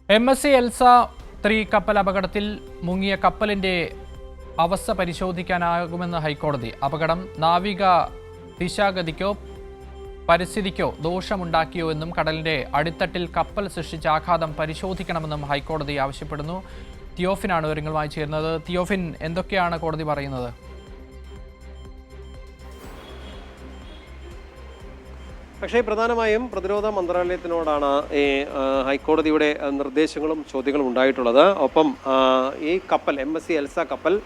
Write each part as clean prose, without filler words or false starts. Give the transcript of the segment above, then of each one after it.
MSC Elsa 3 കപ്പൽ അപകടത്തിൽ മുങ്ങിയ കപ്പലിന്റെ അവസ്ഥ പരിശോധിക്കാനാകുമെന്ന് ഹൈക്കോടതി. അപകടം നാവിക ദിശാഗതിക്കോ പരിസ്ഥിതിക്കോ ദോഷമുണ്ടാക്കിയോ എന്നും കടലിന്റെ അടിത്തട്ടിൽ കപ്പൽ സൃഷ്ടിച്ച ആഘാതം പരിശോധിക്കണമെന്നും ഹൈക്കോടതി ആവശ്യപ്പെടുന്നു. തിയോഫിനാണ് വിവരങ്ങളുമായി ചേരുന്നത്. തിയോഫിൻ, എന്തൊക്കെയാണ് കോടതി പറയുന്നത്? പക്ഷേ പ്രധാനമായും പ്രതിരോധ മന്ത്രാലയത്തിനോടാണ് ഈ ഹൈക്കോടതിയുടെ നിർദ്ദേശങ്ങളും ചോദ്യങ്ങളും ഉണ്ടായിട്ടുള്ളത്. ഒപ്പം ഈ കപ്പൽ MSC എൽസ കപ്പൽ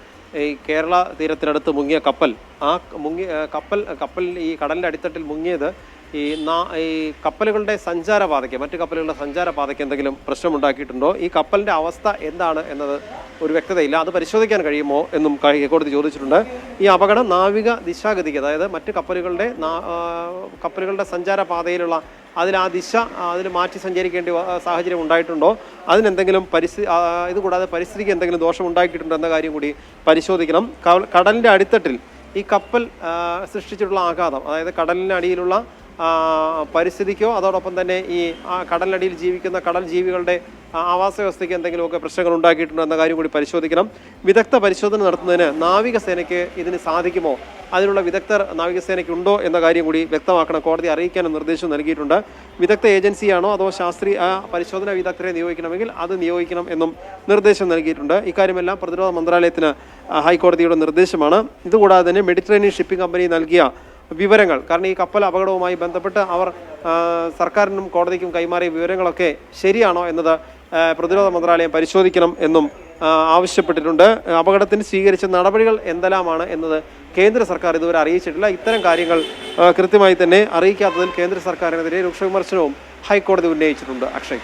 ഈ കേരള തീരത്തിനടുത്ത് മുങ്ങിയ കപ്പൽ കപ്പൽ ഈ കടലിൻ്റെ അടിത്തട്ടിൽ മുങ്ങിയത് ഈ കപ്പലുകളുടെ സഞ്ചാരപാതയ്ക്ക് മറ്റു കപ്പലുകളുടെ സഞ്ചാരപാതയ്ക്ക് എന്തെങ്കിലും പ്രശ്നമുണ്ടാക്കിയിട്ടുണ്ടോ, ഈ കപ്പലിൻ്റെ അവസ്ഥ എന്താണ് എന്നത് ഒരു വ്യക്തതയില്ല. അത് പരിശോധിക്കാൻ കഴിയുമോ എന്നും ഹൈക്കോടതി ചോദിച്ചിട്ടുണ്ട്. ഈ അപകടം നാവിക ദിശാഗതിക്ക്, അതായത് മറ്റ് കപ്പലുകളുടെ സഞ്ചാരപാതയിലുള്ള ആ ദിശ മാറ്റി സഞ്ചരിക്കേണ്ട സാഹചര്യം ഉണ്ടായിട്ടുണ്ടോ, അതിനെന്തെങ്കിലും ഇതുകൂടാതെ പരിസ്ഥിതിക്ക് എന്തെങ്കിലും ദോഷം ഉണ്ടാക്കിയിട്ടുണ്ടോ എന്ന കാര്യം കൂടി പരിശോധിക്കണം. കടലിൻ്റെ അടിത്തട്ടിൽ ഈ കപ്പൽ സൃഷ്ടിച്ചിട്ടുള്ള ആഘാതം, അതായത് കടലിനടിയിലുള്ള പരിസ്ഥിതിക്കോ അതോടൊപ്പം തന്നെ ഈ കടലിനടിയിൽ ജീവിക്കുന്ന കടൽ ജീവികളുടെ ആവാസ വ്യവസ്ഥയ്ക്ക് എന്തെങ്കിലുമൊക്കെ പ്രശ്നങ്ങൾ ഉണ്ടാക്കിയിട്ടുണ്ടോ എന്ന കാര്യം കൂടി പരിശോധിക്കണം. വിദഗ്ധ പരിശോധന നടത്തുന്നതിന് നാവികസേനയ്ക്ക് ഇതിന് സാധിക്കുമോ, അതിനുള്ള വിദഗ്ധർ നാവികസേനയ്ക്ക് ഉണ്ടോ എന്ന കാര്യം കൂടി വ്യക്തമാക്കണം. കോടതി അറിയിക്കാനും നിർദ്ദേശം നൽകിയിട്ടുണ്ട്. വിദഗ്ധ ഏജൻസിയാണോ അതോ പരിശോധനാ വിദഗ്ധരെ നിയോഗിക്കണമെങ്കിൽ അത് നിയോഗിക്കണം എന്നും നിർദ്ദേശം നൽകിയിട്ടുണ്ട്. ഇക്കാര്യമെല്ലാം പ്രതിരോധ മന്ത്രാലയത്തിന് ഹൈക്കോടതിയുടെ നിർദ്ദേശമാണ്. ഇതുകൂടാതെ തന്നെ മെഡിറ്ററേനിയൻ ഷിപ്പിംഗ് കമ്പനി നൽകിയ വിവരങ്ങൾ, കാരണം ഈ കപ്പൽ അപകടവുമായി ബന്ധപ്പെട്ട് അവർ സർക്കാരിനും കോടതിക്കും കൈമാറിയ വിവരങ്ങളൊക്കെ ശരിയാണോ എന്നത് പ്രതിരോധ മന്ത്രാലയം പരിശോധിക്കണം എന്നും ആവശ്യപ്പെട്ടിട്ടുണ്ട്. അപകടത്തിന് സ്വീകരിച്ച നടപടികൾ എന്തെല്ലാമാണ് എന്നത് കേന്ദ്ര സർക്കാർ ഇതുവരെ അറിയിച്ചിട്ടില്ല. ഇത്തരം കാര്യങ്ങൾ കൃത്യമായി തന്നെ അറിയിക്കാത്തതിൽ കേന്ദ്ര സർക്കാരിനെതിരെ രൂക്ഷ വിമർശനവും ഹൈക്കോടതി ഉന്നയിച്ചിട്ടുണ്ട്. അക്ഷയ്.